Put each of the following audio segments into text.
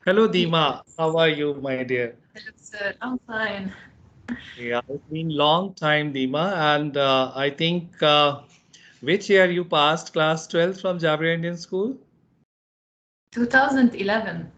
Hello, Deema. Yes. How are you, my dear? Hello, sir. I'm fine. Yeah, it's been long time, Deema, and I think which year you passed class 12 from Jabri Indian School? 2011.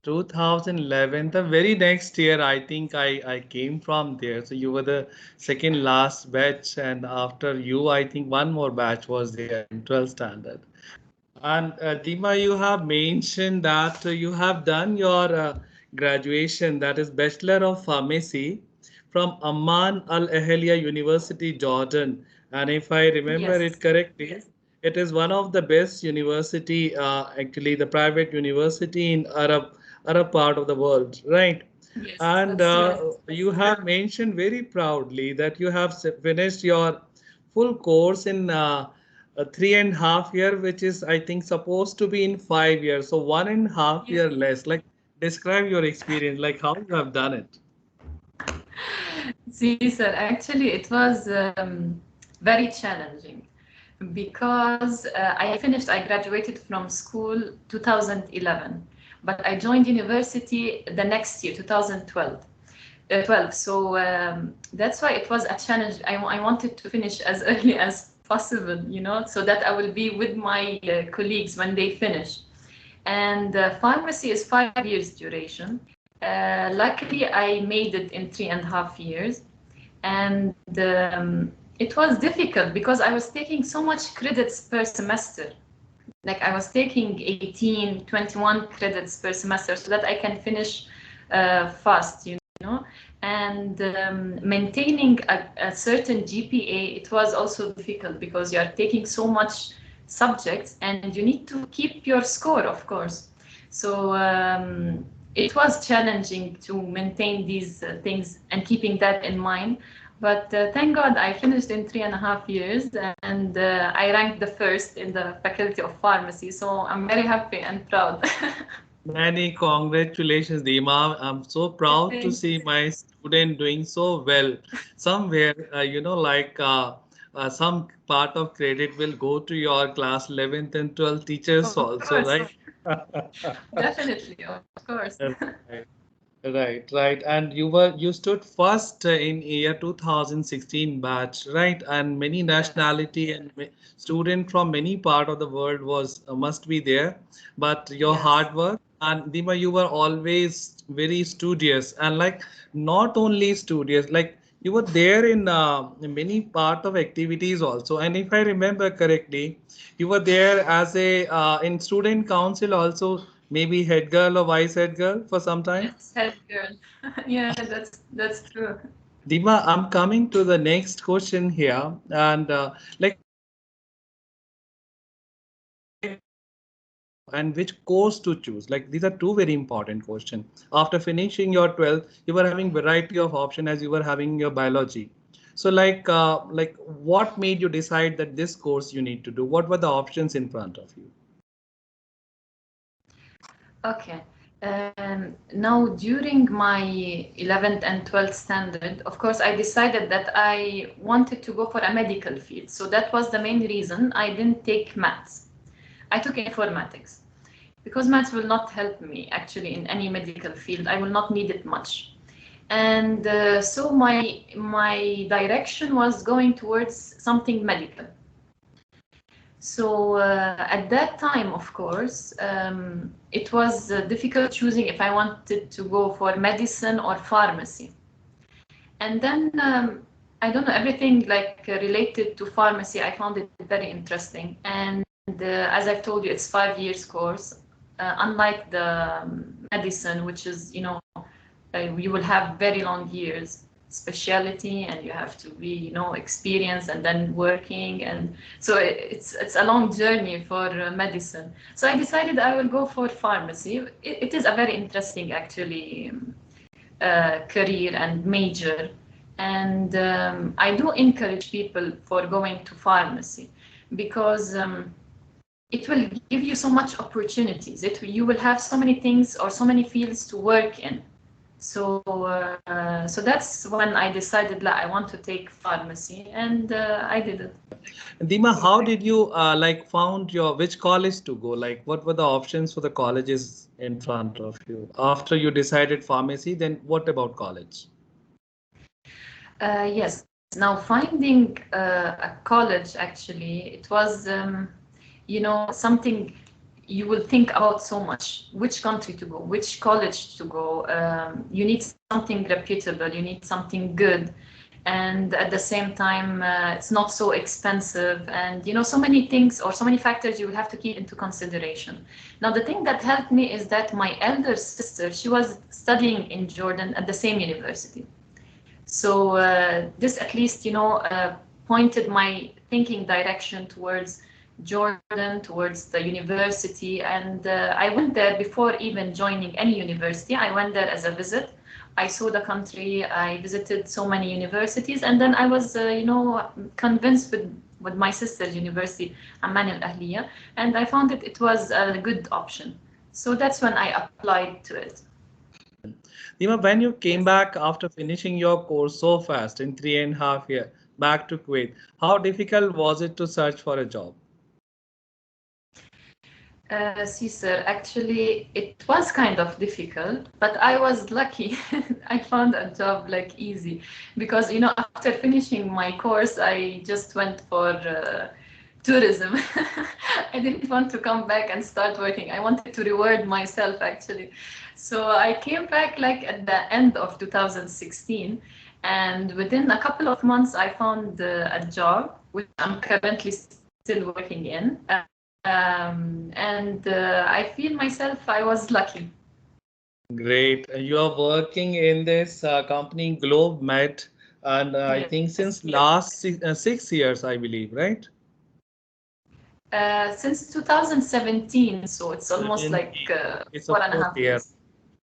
2011. The very next year, I think I came from there. So you were the second last batch, and after you, I think one more batch was there in 12th standard. And Deema, you have mentioned that you have done your graduation, that is Bachelor of Pharmacy, from Amman Al Ahaliya University, Jordan. And if I remember it Yes. correctly, yes, it is one of the best university, actually the private university in Arab part of the world, right? Yes, And that's right. you have mentioned very proudly that you have finished your full course in 3.5 year, which is I think supposed to be in 5 years. So 1.5 year Yes. less. Like describe your experience, like how you have done it. See, sir, actually, it was very challenging because I graduated from school 2011, but I joined university the next year, 2012. 12. So that's why it was a challenge. I wanted to finish as early as possible, so that I will be with my colleagues when they finish. And pharmacy is 5 years duration. Luckily, I made it in 3.5 years. And it was difficult because I was taking so much credits per semester. Like I was taking 18, 21 credits per semester so that I can finish fast, and maintaining a certain GPA, it was also difficult because you are taking so much subjects and you need to keep your score, of course. So it was challenging to maintain these things and keeping that in mind. But thank God I finished in 3.5 years, and I ranked the first in the Faculty of Pharmacy. So I'm very happy and proud. Many congratulations, Deema. I'm so proud to Thank see my student doing so well. Somewhere, like some part of credit will go to your class 11th and 12th teachers Of also, course, right? definitely, of course. Right. Right, right. And you stood first in year 2016 batch, right? And many Yes, nationality and student from many part of the world was must be there. But your yes. hard work and Dima, you were always very studious and like not only studious, like you were there in many part of activities also. And if I remember correctly, you were there as a in student council also, maybe head girl or vice head girl for some time. Yes, head girl. Yeah, that's true. Dima, I'm coming to the next question here, and like and which course to choose? Like these are two very important questions. After finishing your 12th, you were having variety of option as you were having your biology. So like what made you decide that this course you need to do? What were the options in front of you? Okay. Now, during my 11th and 12th standard, of course, I decided that I wanted to go for a medical field. So that was the main reason I didn't take maths. I took informatics because maths will not help me actually in any medical field. I will not need it much. And so my direction was going towards something medical. So at that time, of course, it was difficult choosing if I wanted to go for medicine or pharmacy. And then I don't know, everything like related to pharmacy, I found it very interesting. And as I've told you, it's 5 years course. Unlike the medicine, which is, you will have very long years speciality and you have to be experienced and then working, and so it's a long journey for medicine. So I decided I will go for pharmacy. It is a very interesting actually career and major, and I do encourage people for going to pharmacy because it will give you so much opportunities. You will have so many things or so many fields to work in. So that's when I decided that I want to take pharmacy, and I did it. And Deema, how did you like found your which college to go? Like, what were the options for the colleges in front of you after you decided pharmacy? Then what about college? Yes. Now finding a college, actually, it was, something you will think about so much. Which country to go? Which college to go? You need something reputable. You need something good, and at the same time, it's not so expensive. And so many things or so many factors you will have to keep into consideration. Now, the thing that helped me is that my elder sister, she was studying in Jordan at the same university. So this at least, pointed my thinking direction towards Jordan, towards the university. And I went there before even joining any university. I went there as a visit. I saw the country. I visited so many universities, and then I was, convinced with my sister's university, Amman Ahaliya, and I found it was a good option. So that's when I applied to it. Deema, when you came Yes. back after finishing your course so fast in 3.5 years back to Kuwait, how difficult was it to search for a job? Caesar, actually, it was kind of difficult, but I was lucky. I found a job like easy because, after finishing my course, I just went for tourism. I didn't want to come back and start working. I wanted to reward myself, actually. So I came back like at the end of 2016, and within a couple of months, I found a job, which I'm currently still working in. And I feel myself I was lucky. Great. You are working in this company Globe Med, and I think Yes, since yes. last 6 years, I believe, right? Since 2017, so it's almost like 17. It's a four and a fourth half year. years.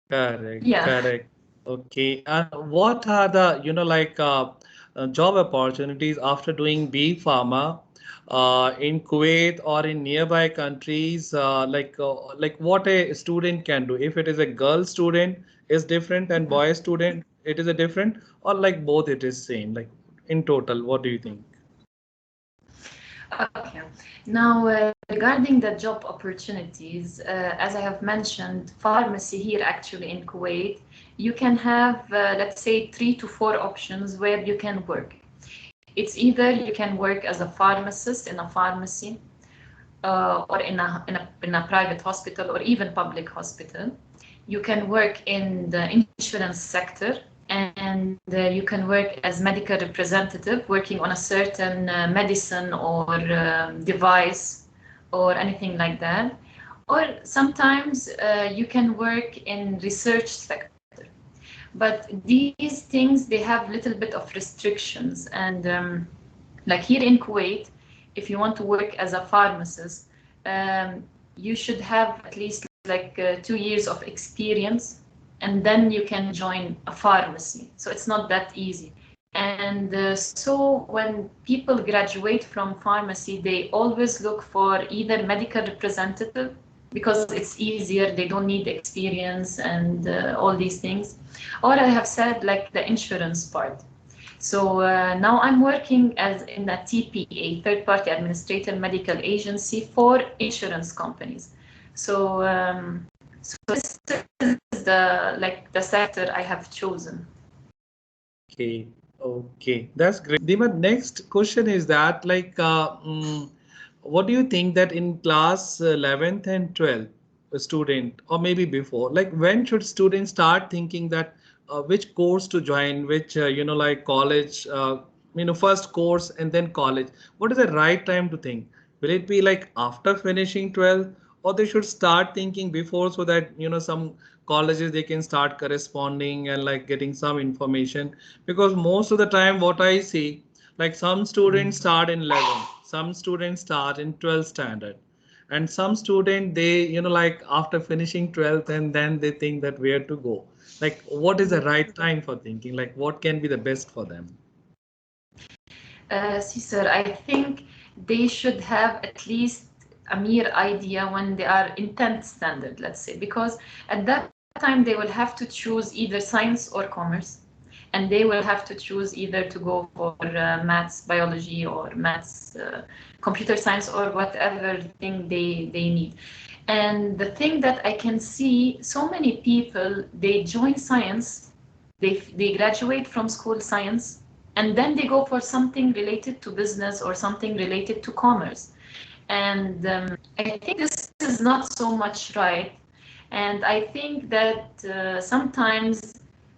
Correct, Yeah. correct. Okay. And what are the, like job opportunities after doing B Pharma in Kuwait or in nearby countries? Like what a student can do. If it is a girl student, is different, and boy student, it is a different, or like both it is same. Like in total, what do you think? Okay. Now, regarding the job opportunities, as I have mentioned, pharmacy here actually in Kuwait, you can have, let's say, 3 to 4 options where you can work. It's either you can work as a pharmacist in a pharmacy, or in a private hospital or even public hospital. You can work in the insurance sector, and you can work as medical representative working on a certain medicine or device or anything like that. Or sometimes you can work in research sector. But these things, they have little bit of restrictions. And like here in Kuwait, if you want to work as a pharmacist, you should have at least like 2 years of experience, and then you can join a pharmacy. So it's not that easy. And so when people graduate from pharmacy, they always look for either medical representative because it's easier, they don't need experience and all these things. Or I have said like the insurance part. So now I'm working as in a TPA, third party administrator medical agency for insurance companies. So this is the sector I have chosen. Okay, okay, that's great. Dima, next question is that what do you think that in class 11th and 12th, a student, or maybe before, like when should students start thinking that which course to join, which like college, first course and then college? What is the right time to think? Will it be like after finishing 12th, or they should start thinking before so that some colleges they can start corresponding and like getting some information? Because most of the time what I see, like some students start in 11, some students start in 12th standard, and some student they like after finishing 12th and then they think that where to go. Like what is the right time for thinking, like what can be the best for them? Caesar, I think they should have at least a mere idea when they are in 10th standard, let's say, because at that time they will have to choose either science or commerce, and they will have to choose either to go for maths, biology, or maths, computer science, or whatever thing they need. And the thing that I can see, so many people, they join science, they graduate from school science, and then they go for something related to business or something related to commerce. And I think this is not so much right. And I think that sometimes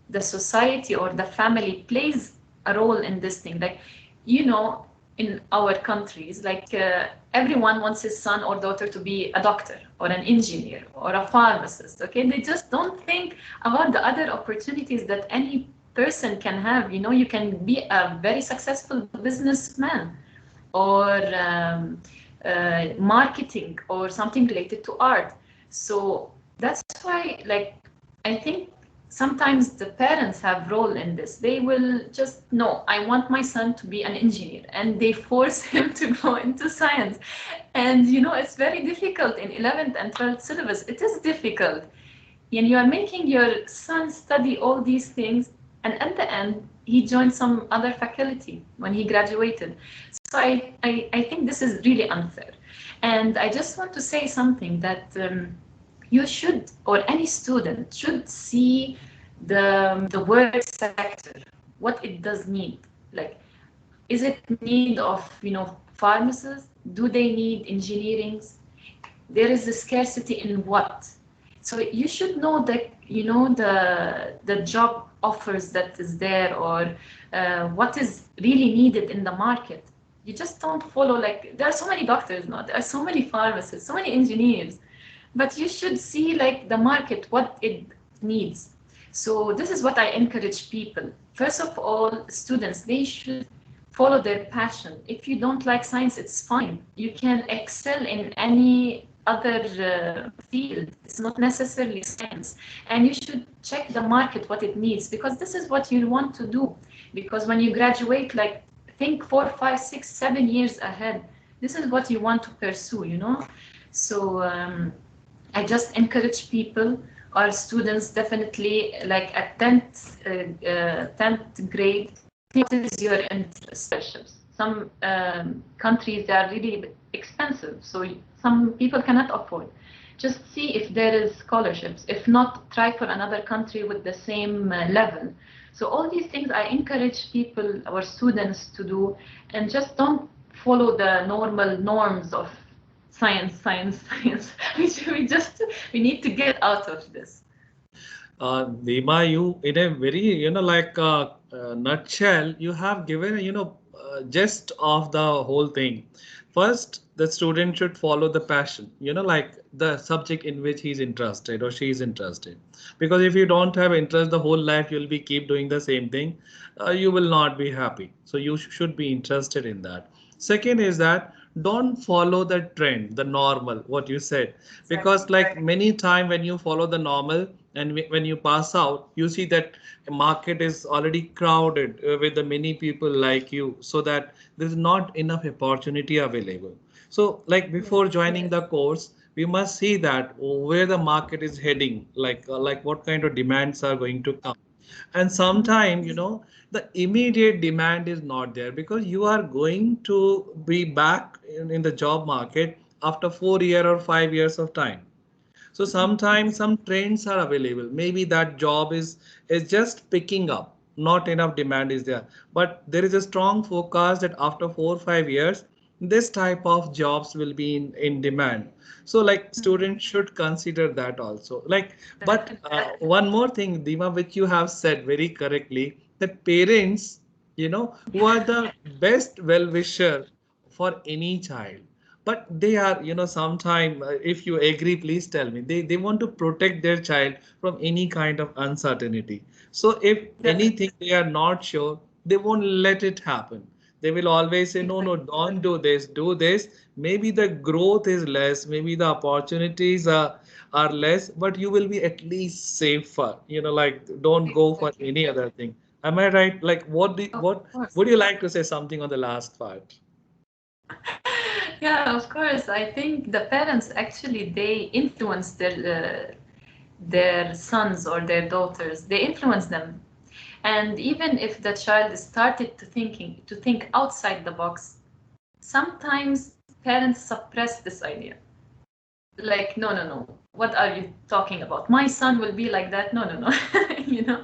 the society or the family plays a role in this thing. Like, you know, in our countries, like everyone wants his son or daughter to be a doctor or an engineer or a pharmacist. Okay, they just don't think about the other opportunities that any person can have. You know, you can be a very successful businessman, or marketing, or something related to art. So that's why, like, I think sometimes the parents have role in this. They will just, no, I want my son to be an engineer, and they force him to go into science. And you know, it's very difficult in 11th and 12th syllabus. It is difficult, and you are making your son study all these things, and at the end he joined some other faculty when he graduated. So I think this is really unfair. And I just want to say something, that you should, or any student should see the work sector, what it does need. Like, is it need of, you know, pharmacists? Do they need engineerings? There is a scarcity in what? So you should know that, you know, the job offers that is there, or what is really needed in the market. You just don't follow, like, there are so many doctors now, there are so many pharmacists, so many engineers, but you should see, like, the market, what it needs. So this is what I encourage people. First of all, students, they should follow their passion. If you don't like science, it's fine. You can excel in any other field. It's not necessarily science. And you should check the market, what it needs, because this is what you want to do. Because when you graduate, like, think 4, 5, 6, 7 years ahead. This is what you want to pursue, you know? So I just encourage people, our students, definitely, like at 10th grade, what is your interest? Some countries, they are really expensive, so some people cannot afford. Just see if there is scholarships. If not, try for another country with the same level. So all these things I encourage people, our students, to do, and just don't follow the normal norms of science, science, science. We need to get out of this. Deema, you in a very, like nutshell, you have given, gist of the whole thing. First, the student should follow the passion, like the subject in which he's interested or she's interested. Because if you don't have interest the whole life, you'll be keep doing the same thing. You will not be happy. So you should be interested in that. Second is that don't follow the trend, the normal, what you said, because like many time when you follow the normal and when you pass out, you see that the market is already crowded with the many people like you, so that there's not enough opportunity available. So like before joining the course, we must see that where the market is heading, like what kind of demands are going to come. And sometimes, the immediate demand is not there because you are going to be back in the job market after 4 years or 5 years of time. So sometimes some trends are available. Maybe that job is just picking up. Not enough demand is there. But there is a strong forecast that after 4 or 5 years, this type of jobs will be in demand. So like students should consider that also. Like, but one more thing, Deema, which you have said very correctly, that parents, who are the best well-wisher for any child, but they are, sometime, if you agree, please tell me, they want to protect their child from any kind of uncertainty. So if anything they are not sure, they won't let it happen. They will always say, no, no, don't do this, do this. Maybe the growth is less, maybe the opportunities are less, but you will be at least safer, like don't go for any other thing. Am I right? Like what would you like to say something on the last part? Yeah, of course. I think the parents actually, they influence their their sons or their daughters. They influence them. And even if the child started to think outside the box, sometimes parents suppress this idea. Like, no, no, no, what are you talking about? My son will be like that. No, no, no. You know.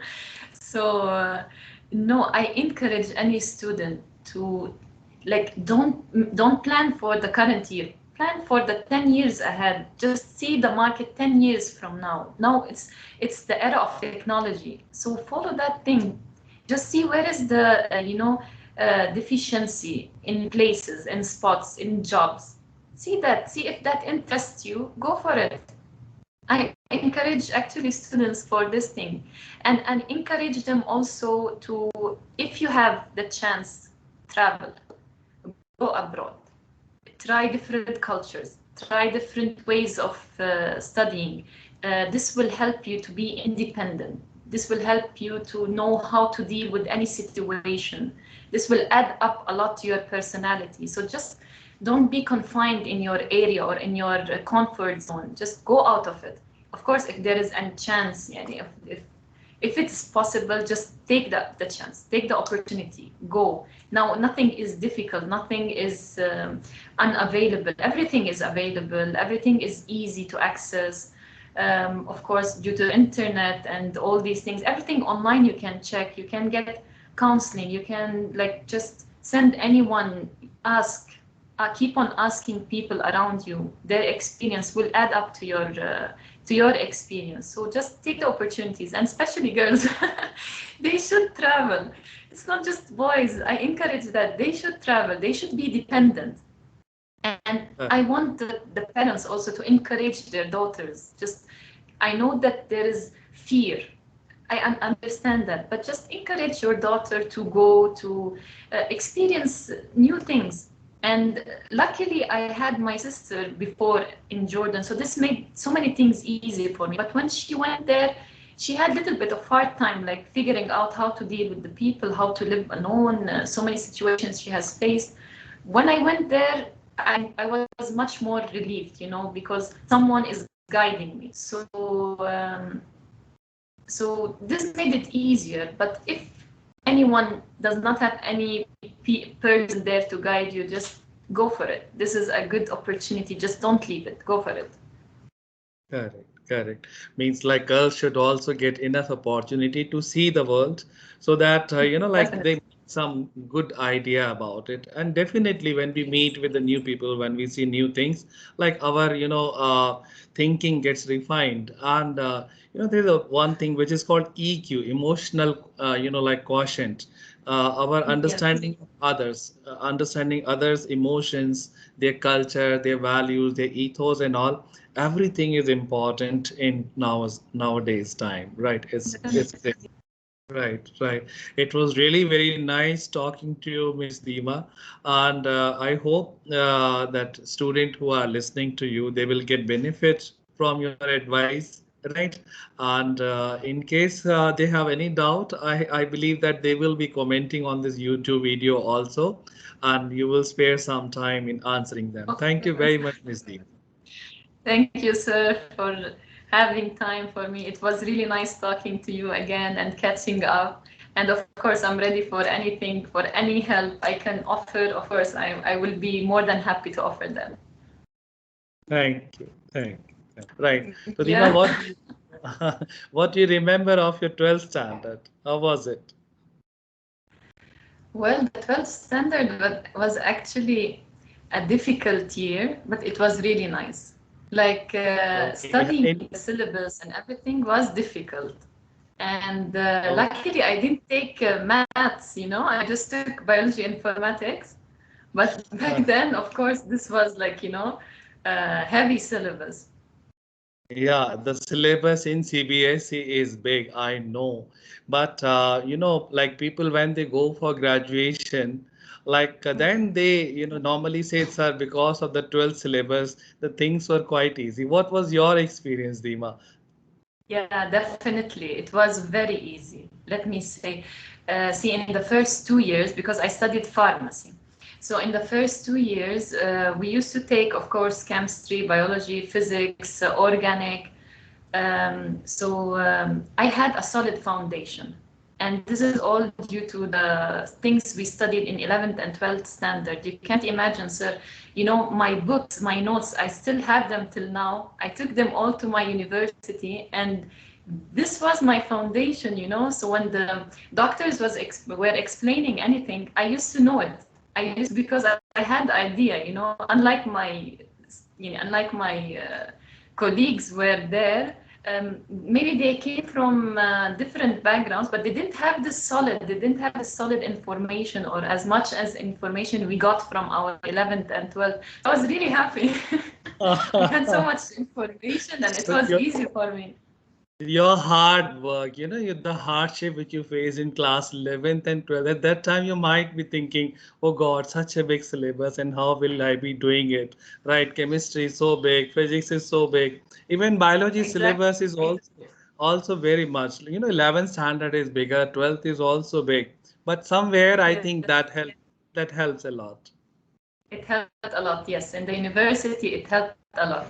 So no, I encourage any student to, like, don't plan for the current year. Plan for the 10 years ahead. Just see the market 10 years from now. Now it's the era of technology. So follow that thing. Just see where is the deficiency in places, in spots, in jobs. See that. See if that interests you. Go for it. I encourage actually students for this thing, and encourage them also to, if you have the chance, travel, go abroad, try different cultures, try different ways of studying. This will help you to be independent. This will help you to know how to deal with any situation. This will add up a lot to your personality. So just don't be confined in your area or in your comfort zone. Just go out of it. Of course, if there is any chance, if it's possible, just take the chance, take the opportunity, go. Now, nothing is difficult, nothing is unavailable. Everything is available, everything is easy to access. Of course, due to internet and all these things, everything online you can check, you can get counseling, you can like just send anyone, ask, keep on asking people around you. Their experience will add up to your experience. So just take the opportunities, and especially girls, they should travel. It's not just boys. I encourage that they should travel. They should be dependent. And I want the parents also to encourage their daughters. Just, I know that there is fear. I understand that, but just encourage your daughter to go to experience new things. And luckily, I had my sister before in Jordan, so this made so many things easy for me. But when she went there, she had a little bit of hard time, like figuring out how to deal with the people, how to live alone, so many situations she has faced. When I went there, I was much more relieved, because someone is guiding me. So this made it easier. But if anyone does not have any person there to guide you, just go for it. This is a good opportunity. Just don't leave it. Go for it. Correct, correct. Means like girls should also get enough opportunity to see the world so that, like they Definitely. get some good idea about it. And definitely when we meet with the new people, when we see new things, like our, thinking gets refined. And, there's a one thing which is called EQ, emotional, like quotient. Our Yes. understanding others' emotions, their culture, their values, their ethos, and all. Everything is important in nowadays time, right? It's great. Definitely. Right, right. It was really very nice talking to you, Miss Deema, and I hope that student who are listening to you, they will get benefits from your advice, right? And in case they have any doubt, I believe that they will be commenting on this YouTube video also, and you will spare some time in answering them. Of Thank you very course. much, Miss Deema. Thank you, sir, for having time for me. It was really nice talking to you again and catching up. And of course, I'm ready for anything, for any help I can offer. Of course, I will be more than happy to offer them. Thank you. Thank you. Right. So, Deema, Yeah. what do you remember of your 12th standard? How was it? Well, the 12th standard was actually a difficult year, but it was really nice. Like Okay. studying the syllabus and everything was difficult. And Oh, luckily, I didn't take maths, I just took biology and informatics. But back then, of course, this was like, heavy syllabus. yeah, the syllabus in CBSE is big, I know. But like people when they go for graduation, like then they, normally say, sir, because of the 12th syllabus, the things were quite easy. What was your experience, Deema? Yeah, definitely. It was very easy. Let me say, see, in the first 2 years, because I studied pharmacy. So in the first 2 years, we used to take, of course, chemistry, biology, physics, organic. I had a solid foundation. And this is all due to the things we studied in 11th and 12th standard. You can't imagine, sir. You know, my books, my notes, I still have them till now. I took them all to my university, and this was my foundation, you know. So when the doctors were explaining anything, I used to know it. I used, because I had the idea, you know, unlike my colleagues were there. Maybe they came from different backgrounds, but they didn't have the solid information, or as much as information we got from our 11th and 12th. I was really happy. I had so much information, and it So was easy for me. your hard work, the hardship which you face in class 11th and 12th, at that time you might be thinking, oh God, such a big syllabus, and how will I be doing it? Right? Chemistry is so big, physics is so big. Even biology syllabus is Exactly. also very much. 11th standard is bigger, 12th is also big. But somewhere I think Yes, that helps a lot. it helped a lot. Yes, in the university, it helped a lot.